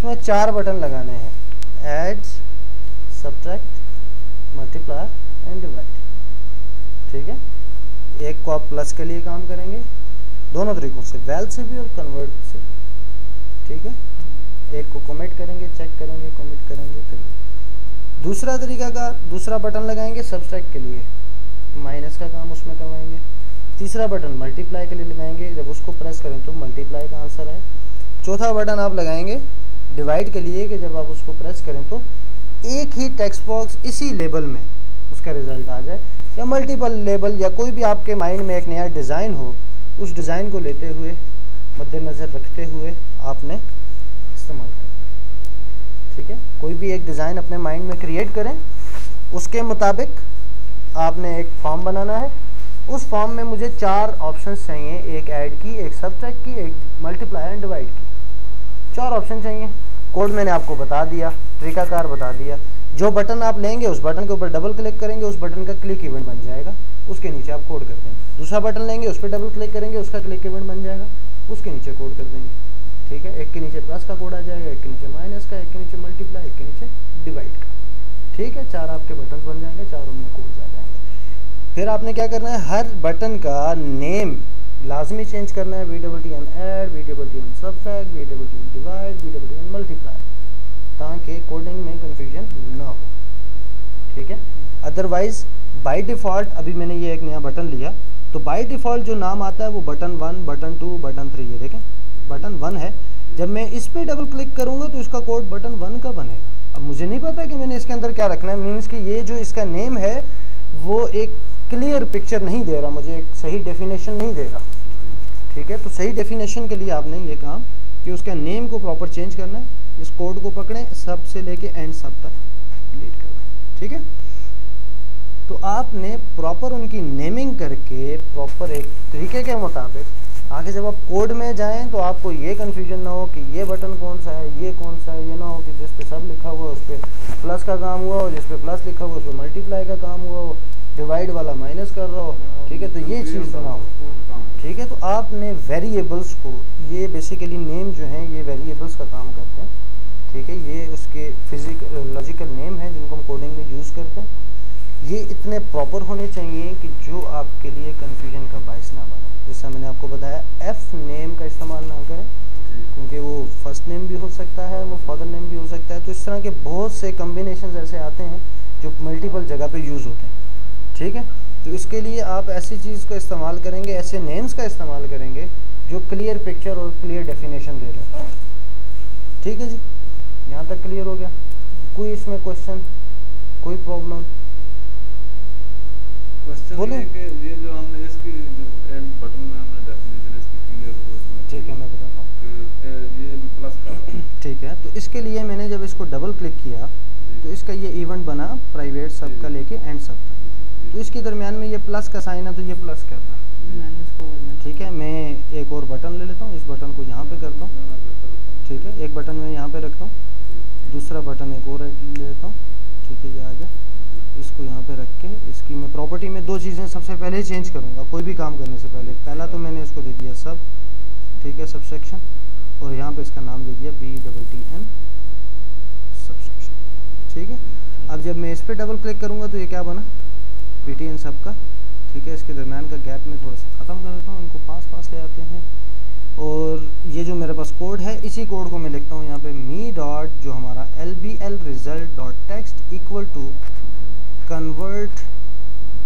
उसमें 4 बटन लगाने हैं, add, subtract, multiply and divide. ठीक है, एक को आप प्लस के लिए काम करेंगे, दोनों तरीकों से, वैल से भी और कन्वर्ट से। ठीक है, एक को कमिट करेंगे, चेक करेंगे, कमिट करेंगे, फिर दूसरा तरीका का दूसरा बटन लगाएंगे सब्ट्रैक्ट के लिए, माइनस का काम उसमें करवाएंगे। तीसरा बटन मल्टीप्लाई के लिए लगाएंगे, जब उसको प्रेस करें तो मल्टीप्लाई का आंसर आए। चौथा बटन आप लगाएंगे डिवाइड के लिए, कि जब आप उसको प्रेस करें तो एक ही टेक्स्ट बॉक्स इसी लेबल में उसका रिजल्ट आ जाए, या मल्टीपल लेबल, या कोई भी आपके माइंड में एक नया डिज़ाइन हो, उस डिज़ाइन को लेते हुए, मद्देनज़र रखते हुए आपने इस्तेमाल करें। ठीक है, कोई भी एक डिज़ाइन अपने माइंड में क्रिएट करें, उसके मुताबिक आपने एक फॉर्म बनाना है। उस फॉर्म में मुझे 4 ऑप्शंस चाहिए, एक ऐड की, एक सब्ट्रैक्ट की, एक मल्टीप्लाई एंड डिवाइड की। 4 ऑप्शन चाहिए। कोड मैंने आपको बता दिया, तरीकाकार बता दिया। जो बटन आप लेंगे उस बटन के ऊपर डबल क्लिक करेंगे, उस बटन का क्लिक इवेंट बन जाएगा, उसके नीचे आप कोड कर देंगे। दूसरा बटन लेंगे, उस पर डबल क्लिक करेंगे, उसका क्लिक इवेंट बन जाएगा, उसके नीचे कोड कर देंगे। ठीक है, एक के नीचे प्लस का कोड आ जाएगा, एक के नीचे माइनस का, एक के नीचे मल्टीप्लाई, एक के नीचे डिवाइड का। ठीक है, 4 आपके बटन बन जाएंगे, 4 उनमें कोड्स आ जाएंगे। फिर आपने क्या करना है, हर बटन का नेम लाजमी चेंज करना है, VWTN add, VWTN subtract, VWTN divide, VWTN multiply, ताकि कोडिंग में कन्फ्यूजन ना हो। ठीक है, अदरवाइज बाय डिफ़ॉल्ट, अभी मैंने ये एक नया बटन लिया तो बाय डिफ़ॉल्ट जो नाम आता है वो बटन 1, बटन 2, बटन 3, ये देखें बटन 1 है। जब मैं इस पर डबल क्लिक करूँगा तो इसका कोड बटन 1 का बनेगा। अब मुझे नहीं पता कि मैंने इसके अंदर क्या रखना है, मीन्स कि ये जो इसका नेम है वो एक क्लियर पिक्चर नहीं दे रहा, मुझे एक सही डेफिनेशन नहीं दे रहा। ठीक है, तो सही डेफिनेशन के लिए आपने ये काम कि उसका नेम को प्रॉपर चेंज करना है, इस कोड को पकड़ें, सब से लेके एंड सब तक डिलीट करना है। ठीक है, तो आपने प्रॉपर उनकी नेमिंग करके प्रॉपर एक तरीके के मुताबिक आगे जब आप कोड में जाएं तो आपको ये कन्फ्यूजन ना हो कि ये बटन कौन सा है, ये कौन सा है। ये ना हो कि जिस पे सब लिखा हुआ उस पर प्लस का काम हुआ हो, जिस पे प्लस लिखा हुआ उस पर मल्टीप्लाई का काम हुआ हो, डिवाइड वाला माइनस कर रहा हो। ठीक है, तो ये चीज़ ना हो। ठीक है, तो आपने वेरिएबल्स को, ये बेसिकली नेम जो हैं ये वेरिएबल्स का काम करते हैं। ठीक है, ये उसके लॉजिकल नेम हैं जिनको हम कोडिंग में यूज़ करते हैं। ये इतने प्रॉपर होने चाहिए कि जो आपके लिए कन्फ्यूजन का बायस ना बने। जैसा मैंने आपको बताया, एफ नेम का इस्तेमाल ना करें, क्योंकि वो फर्स्ट नेम भी हो सकता है, वो फादर नेम भी हो सकता है। तो इस तरह के बहुत से कम्बिनेशन ऐसे आते हैं जो मल्टीपल जगह पे यूज़ होते हैं। ठीक है, तो इसके लिए आप ऐसी चीज़ का इस्तेमाल करेंगे, ऐसे नेम्स का इस्तेमाल करेंगे जो क्लियर पिक्चर और क्लियर डेफिनेशन दे रहे हैं। ठीक है जी, यहाँ तक क्लियर हो गया? कोई इसमें क्वेश्चन, कोई प्रॉब्लम? बोले ये जो हमने इसकी जो एंड बटन में हमने डेफिनेशन इसकी क्लियर हो। ठीक है, मैं बताता हूँ कि ये भी प्लस का। ठीक है, तो इसके लिए मैंने जब इसको डबल क्लिक किया तो इसका ये इवेंट बना प्राइवेट सब का लेके एंड सब तक। तो इसके दरमियान में ये प्लस का साइन है तो ये प्लस करना। ठीक है, मैं एक और बटन ले लेता हूँ, इस बटन को यहाँ पे करता हूँ। ठीक है, एक बटन मैं यहाँ पे रखता हूँ, दूसरा बटन एक और ले लेता हूँ। ठीक है, ये आ गया। इसको यहाँ पे रख के इसकी मैं प्रॉपर्टी में 2 चीज़ें सबसे पहले चेंज करूँगा कोई भी काम करने से पहले। पहला तो मैंने इसको दे दिया सब, ठीक है, सबसेक्शन, और यहाँ पे इसका नाम दे दिया BWTN सबसेक्शन। ठीक है, अब जब मैं इस पर डबल क्लिक करूँगा तो ये क्या बना, BTN सब का। ठीक है, इसके दरमियान का गैप में थोड़ा सा ख़त्म कर देता हूँ, इनको पास ले आते हैं। और ये जो मेरे पास कोड है, इसी कोड को मैं लिखता हूँ यहाँ पे मी डॉट, जो हमारा LBL result dot text equal to convert,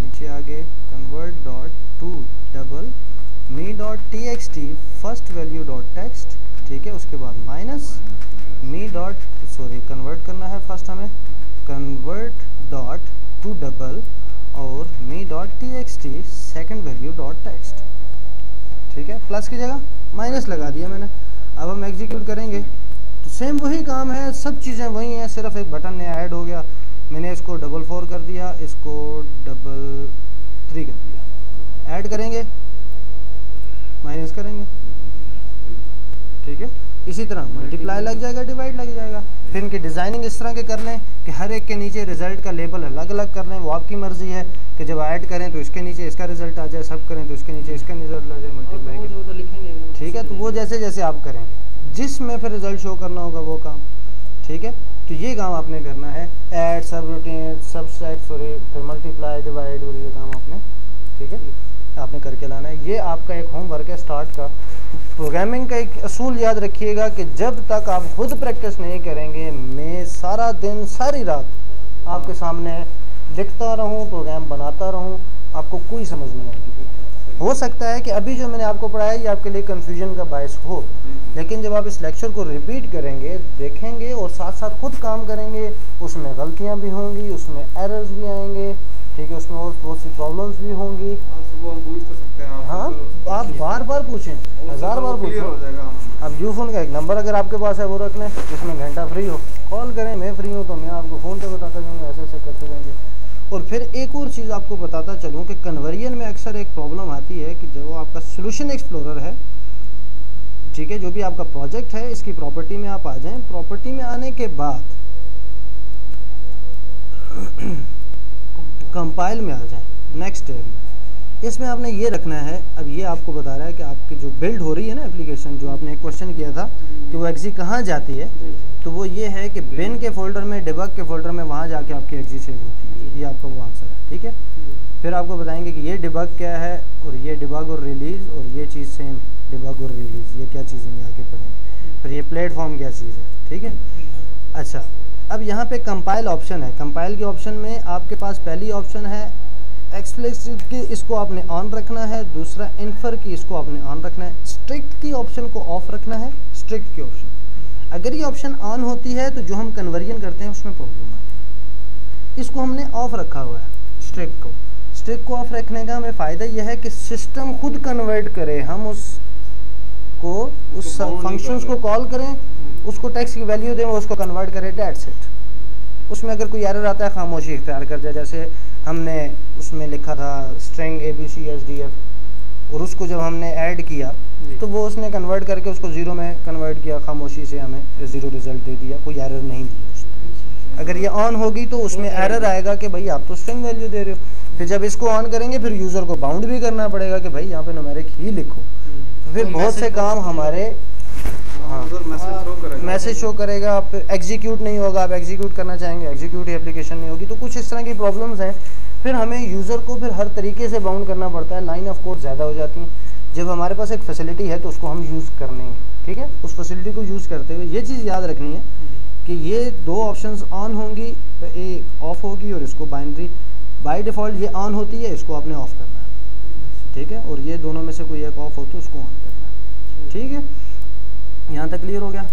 नीचे आगे convert dot to double me dot TXT first value dot text. ठीक है, उसके बाद minus me dot, sorry convert करना है फर्स्ट हमें, कन्वर्ट डॉट टू डबल और me dot TXT second value dot text. ठीक है, प्लस की जगह माइनस लगा दिया मैंने। अब हम एग्जीक्यूट करेंगे तो सेम वही काम है, सब चीज़ें वही हैं, सिर्फ एक बटन नया ऐड हो गया। मैंने इसको 4 कर दिया, इसको 3 कर दिया। ऐड करेंगे, माइनस करेंगे। ठीक है, इसी तरह मल्टीप्लाई लग जाएगा, डिवाइड लग जाएगा। फिर इनकी डिज़ाइनिंग इस तरह के कर लें कि हर एक के नीचे रिजल्ट का लेबल अलग अलग कर लें। वो आपकी मर्ज़ी है कि जब ऐड करें तो इसके नीचे इसका रिजल्ट आ जाए, सब करें तो इसके नीचे इसका रिजल्ट आ जाए, मल्टीप्लाई के। ठीक है, तो वो जैसे जैसे आप करें, जिसमें फिर रिजल्ट शो करना होगा वो काम, ठीक है। तो ये काम आपने करना है, ऐड, सब रूटीन, सबसेट, सॉरी, फिर मल्टीप्लाई, डिवाइड, और ये काम आपने, ठीक है, आपने करके लाना है। ये आपका एक होमवर्क है स्टार्ट का। प्रोग्रामिंग का एक असूल याद रखिएगा कि जब तक आप खुद प्रैक्टिस नहीं करेंगे, मैं सारा दिन सारी रात आपके सामने लिखता रहूं, प्रोग्राम बनाता रहूं, आपको कोई समझ नहीं आएगी। हो सकता है कि अभी जो मैंने आपको पढ़ाया ये आपके लिए कंफ्यूजन का बायस हो, लेकिन जब आप इस लेक्चर को रिपीट करेंगे, देखेंगे और साथ साथ खुद काम करेंगे, उसमें गलतियां भी होंगी, उसमें एरर्स भी आएंगे, ठीक है, उसमें और बहुत सी प्रॉब्लम्स भी होंगी। सुबह हम पूछ तो सकते हैं, हाँ, आप बार बार पूछें, 1000 बार पूछें। अब यू फोन का एक नंबर अगर आपके पास है वो रख लें, जिसमें घंटा फ्री हो, कॉल करें, मैं फ्री हूँ तो मैं आपको फ़ोन पे बताता जाऊँगा, ऐसे ऐसे करते जाएंगे। और फिर एक और चीज़ आपको बताता चलूँ कि कन्वर्जन में अक्सर एक प्रॉब्लम आती है कि जो आपका सोल्यूशन एक्सप्लोरर है, ठीक है, जो भी आपका प्रोजेक्ट है, इसकी प्रॉपर्टी में आप आ जाएं। प्रॉपर्टी में आने के बाद कंपाइल में आ जाएं, नेक्स्ट स्टेप में। इसमें आपने ये रखना है, अब ये आपको बता रहा है कि आपकी जो बिल्ड हो रही है ना एप्लीकेशन, जो आपने एक क्वेश्चन किया था कि वो एक्जी कहाँ जाती है, तो वो ये है कि बिन के फोल्डर में, डिबग के फोल्डर में, वहाँ जाके आपकी एक्जी सेव होती है। ये आपका वो आंसर है, ठीक है। फिर आपको बताएंगे कि ये डिबग क्या है, और ये डिबग और रिलीज़, और ये चीज़ सेम डिबग और रिलीज़, ये क्या चीज़ें ये आगे पढ़ेंगे। फिर ये प्लेटफॉर्म क्या चीज़ है, ठीक है। अच्छा, अब यहाँ पे कंपाइल ऑप्शन है। कंपाइल के ऑप्शन में आपके पास पहली ऑप्शन है एक्सप्लिसिट की, इसको आपने ऑन रखना है। दूसरा इन्फर की, इसको आपने ऑन रखना है। स्ट्रिक्ट की ऑप्शन को ऑफ रखना है। स्ट्रिक्ट की ऑप्शन, अगर ये ऑप्शन ऑन होती है तो जो हम कन्वर्जन करते हैं उसमें प्रॉब्लम आती है। इसको हमने ऑफ रखा हुआ है, स्ट्रिक्ट को। स्ट्रिक्ट को ऑफ रखने का हमें फ़ायदा यह है कि सिस्टम खुद कन्वर्ट करे, हम उस फंक्शंस को कॉल करें, उसको टेक्स्ट की वैल्यू दें, वो उसको कन्वर्ट करे, दैट्स इट। उसमें अगर कोई एरर आता है खामोशी इख्तियार कर जाए। जैसे हमने उसमें लिखा था स्ट्रिंग ABCSDF, और उसको जब हमने ऐड किया तो वो उसने कन्वर्ट करके उसको ज़ीरो में कन्वर्ट किया, खामोशी से हमें ज़ीरो रिजल्ट दे दिया, कोई एरर नहीं दिया उसने। अगर ये ऑन होगी तो उसमें एरर आएगा कि भाई आप तो स्ट्रिंग वैल्यू दे रहे हो। फिर जब इसको ऑन करेंगे फिर यूज़र को बाउंड भी करना पड़ेगा कि भाई यहाँ पे न्यूमेरिक ही लिखो। फिर बहुत से काम हमारे, हाँ, मैसेज शो करेगा, आप एग्जीक्यूट नहीं होगा, आप एग्जीक्यूट करना चाहेंगे, एग्जीक्यूट एप्लीकेशन नहीं होगी। तो कुछ इस तरह की प्रॉब्लम्स हैं। फिर हमें यूज़र को फिर हर तरीके से बाउंड करना पड़ता है, लाइन ऑफ कोड ज़्यादा हो जाती हैं। जब हमारे पास एक फैसिलिटी है तो उसको हम यूज़ करने हैं, ठीक है। उस फैसिलिटी को यूज़ करते हुए ये चीज़ याद रखनी है कि ये दो ऑप्शंस ऑन होंगी, एक ऑफ होगी, और इसको बाइनरी बाय डिफ़ॉल्ट ये ऑन होती है, इसको आपने ऑफ करना है, ठीक है। और ये दोनों में से कोई एक ऑफ हो तो उसको ऑन करना है, ठीक है। यहाँ तक क्लियर हो गया।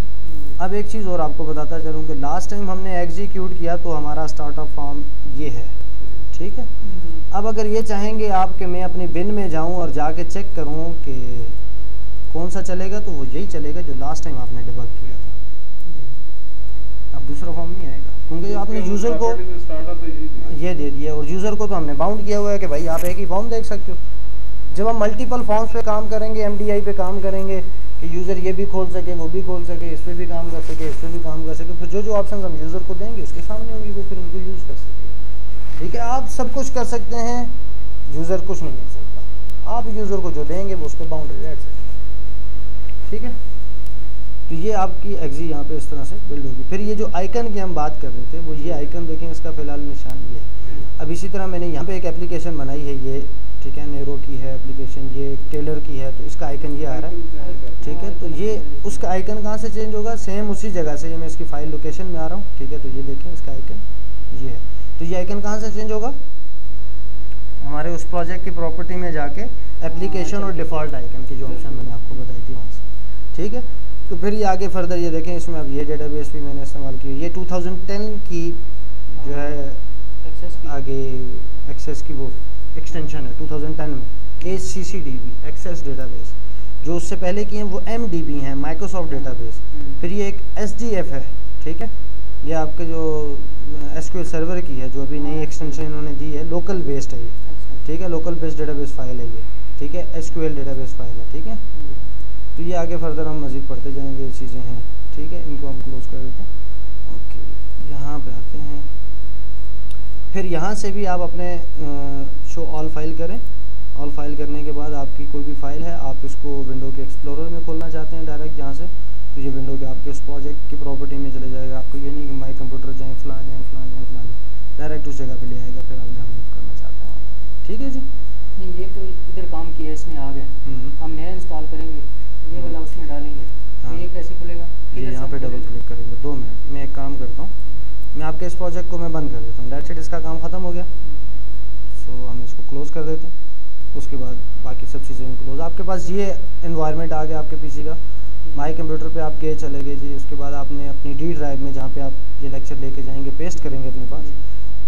अब एक चीज़ और आपको बताता चलूँ कि लास्ट टाइम हमने एग्जीक्यूट किया तो हमारा स्टार्टअप फॉर्म ये है, ठीक है। अब अगर ये चाहेंगे आप कि मैं अपनी बिन में जाऊं और जाके चेक करूं कि कौन सा चलेगा, तो वो यही चलेगा जो लास्ट टाइम आपने डिबग किया था। अब दूसरा फॉर्म नहीं आएगा क्योंकि आपने यूज़र को ये दे दिया, और यूज़र को तो हमने बाउंड किया हुआ है कि भाई आप एक ही फॉर्म देख सकते हो। जब हम मल्टीपल फॉर्म्स पे काम करेंगे, MDI पे काम करेंगे कि यूज़र ये भी खोल सके, वो भी खोल सके, इस पर भी काम कर सके, इस पर भी काम कर सके, फिर जो जो ऑप्शन हम यूज़र को देंगे उसके सामने होंगी, वो फिर उनको यूज़ कर सके, ठीक है। आप सब कुछ कर सकते हैं, यूज़र कुछ नहीं कर सकता। आप यूज़र को जो देंगे वो उस पर बाउंडेड है, ठीक है। तो ये आपकी एक्जी यहाँ पे इस तरह से बिल्ड होगी। फिर ये जो आइकन की हम बात कर रहे थे, वो ये आइकन देखें, इसका फ़िलहाल निशान ये है। अब इसी तरह मैंने यहाँ पे एक एप्लीकेशन बनाई है, ये ठीक है, नेरो की है एप्लीकेशन, ये टेलर की है, तो इसका आइकन ये आ रहा है, ठीक है। तो ये उसका आइकन कहाँ से चेंज होगा, सेम उसी जगह से। ये मैं इसकी फाइल लोकेशन में आ रहा हूँ, ठीक है। तो ये देखें इसका आइकन ये है। तो ये आइकन कहाँ से चेंज होगा, हमारे उस प्रोजेक्ट की प्रॉपर्टी में जाके एप्लीकेशन और डिफ़ॉल्ट आइकन की जो ऑप्शन मैंने आपको बताई थी वहाँ से, ठीक है। तो फिर ये आगे फर्दर ये देखें, इसमें अब ये डेटाबेस भी मैंने इस्तेमाल की। ये 2010 की जो है आगे एक्सेस की वो एक्सटेंशन है 2010 में, HCCDB एक्सेस डेटाबेस। जो उससे पहले की हैं वो MDB हैं, माइक्रोसॉफ्ट डेटाबेस। फिर ये एक SDF है, ठीक है। ये आपके जो SQL सर्वर की है, जो अभी नई एक्सटेंशन इन्होंने दी है, लोकल बेस्ड है ये, ठीक है। लोकल बेस्ड डेटाबेस फाइल है ये, ठीक है। SQL डेटाबेस फाइल है, ठीक है। तो ये आगे फर्दर हम मज़ीद पढ़ते जाएंगे, ये चीज़ें हैं, ठीक है। इनको हम क्लोज कर देते हैं। ओके, यहाँ पे आते हैं। फिर यहाँ से भी आप अपने शो ऑल फाइल करें। ऑल फाइल करने के बाद आपकी कोई भी फाइल है, आप इसको विंडो के एक्सप्लोरर में खोलना चाहते हैं डायरेक्ट जहाँ से, तो ये विंडो के आपके उस प्रोजेक्ट की प्रॉपर्टी में चले जाएगा। आपको ये नहीं कि माई कंप्यूटर जाएँ फलां जाएँ, डायरेक्ट उस जगह पे ले आएगा, फिर आप जहाँ मूव करना चाहते हैं। ठीक है जी। नहीं, ये तो इधर काम किया, इसमें आ गया, हम नया इंस्टॉल करेंगे, ये वाला उसमें डालेंगे, तो ये कैसे खुलेगा? ये यहाँ पे डबल क्लिक करेंगे। 2 मिनट मैं एक काम करता हूँ, मैं आपके इस प्रोजेक्ट को मैं बंद कर देता हूँ। डेट्स इट, इसका काम ख़त्म हो गया। सो हम इसको क्लोज़ कर देते हैं। उसके बाद बाकी सब चीज़ें क्लोज। आपके पास ये एनवायरनमेंट आ गया आपके पीसी का। माई कंप्यूटर पे आप गए, चले गए जी। उसके बाद आपने अपनी डी ड्राइव में, जहाँ पे आप ये लेक्चर लेके जाएंगे, पेस्ट करेंगे अपने पास,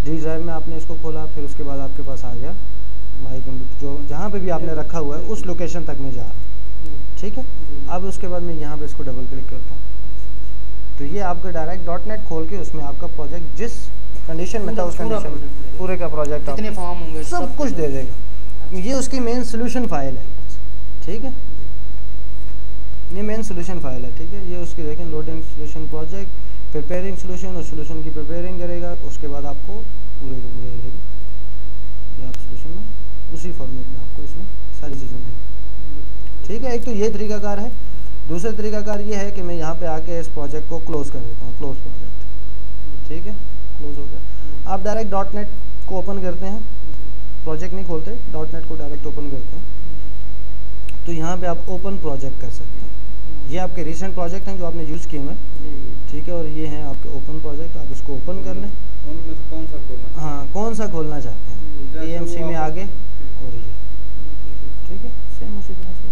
डी ड्राइव में आपने इसको खोला। फिर उसके बाद आपके पास आ गया माई कंप्यूटर, जो जहाँ पे भी आपने रखा हुआ है उस लोकेशन तक मैं जा रहा हूँ। ठीक है। अब उसके बाद मैं यहाँ पे इसको डबल क्लिक करता हूँ, तो ये आपका डायरेक्ट .NET खोल के उसमें आपका प्रोजेक्ट जिस कंडीशन में था उस कंडीशन में पूरे का प्रोजेक्ट कितने फॉर्म होंगे सब कुछ दे देगा। ये उसकी मेन सोल्यूशन फाइल है। ठीक है, ये मेन सोल्यूशन फाइल है। ठीक है, ये उसकी देखें, loading solution project, preparing solution, और सोल्यूशन की प्रिपेयरिंग करेगा। उसके बाद आपको पूरे के पूरे देगी, ये आप सोल्यूशन में उसी फॉर्मेट में आपको इसमें सारी चीज़ें देंगे। ठीक है, एक तो ये तरीकाकार है। दूसरा तरीकाकार ये है कि मैं यहाँ पे आके इस प्रोजेक्ट को क्लोज़ कर देता हूँ, क्लोज प्रोजेक्ट। ठीक है, क्लोज हो गया। आप डायरेक्ट .NET को ओपन करते हैं, प्रोजेक्ट नहीं खोलते, .NET को डायरेक्ट ओपन करते हैं, तो यहाँ पे आप ओपन प्रोजेक्ट कर सकते हैं। ये आपके रिसेंट प्रोजेक्ट हैं जो आपने यूज़ किए हुए हैं। ठीक है, और ये हैं आपके ओपन प्रोजेक्ट। आप इसको ओपन कर लें। उनमें से कौन सा खोलना? हाँ, कौन सा खोलना चाहते हैं, AMC में आगे और ये। ठीक है, सेम उसी तरह से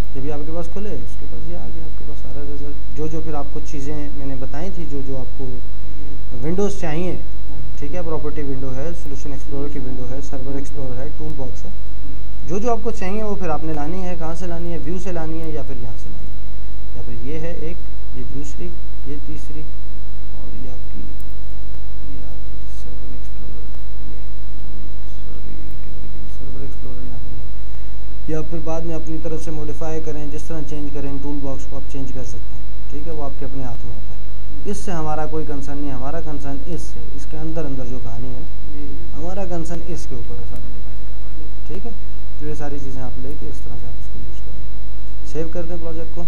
जब ये आपके पास खुले, उसके बाद ये आगे आपके पास सारा रिजल्ट, जो फिर आपको चीज़ें मैंने बताई थी, जो आपको विंडोज़ चाहिए। ठीक है, प्रॉपर्टी विंडो है, सोल्यूशन एक्सप्लोरर की विंडो है, सर्वर एक्सप्लोरर है, टूल बॉक्स है, जो आपको चाहिए वो फिर आपने लानी है। कहाँ से लानी है? व्यू से लानी है, या फिर यहाँ से लानी है, या फिर ये है एक, ये दूसरी, ये तीसरी, और ये आपकी ये आ गई सर्वर एक्सप्लोरर। सर्वर एक्सप्लोरर यहाँ पे नहीं, या फिर बाद में अपनी तरफ से मॉडिफाई करें, जिस तरह चेंज करें, टूल बॉक्स को आप चेंज कर सकते हैं। ठीक है, वो आपके अपने हाथ में होता है। इससे हमारा कोई कंसर्न नहीं, हमारा कंसर्न इससे, इसके अंदर जो कहानी है, हमारा कंसर्न इसके ऊपर है सारा डिपेंड। ठीक है, तो ये सारी चीज़ें आप लेके इस तरह से आप इसको यूज़ करें। सेव कर दें प्रोजेक्ट को।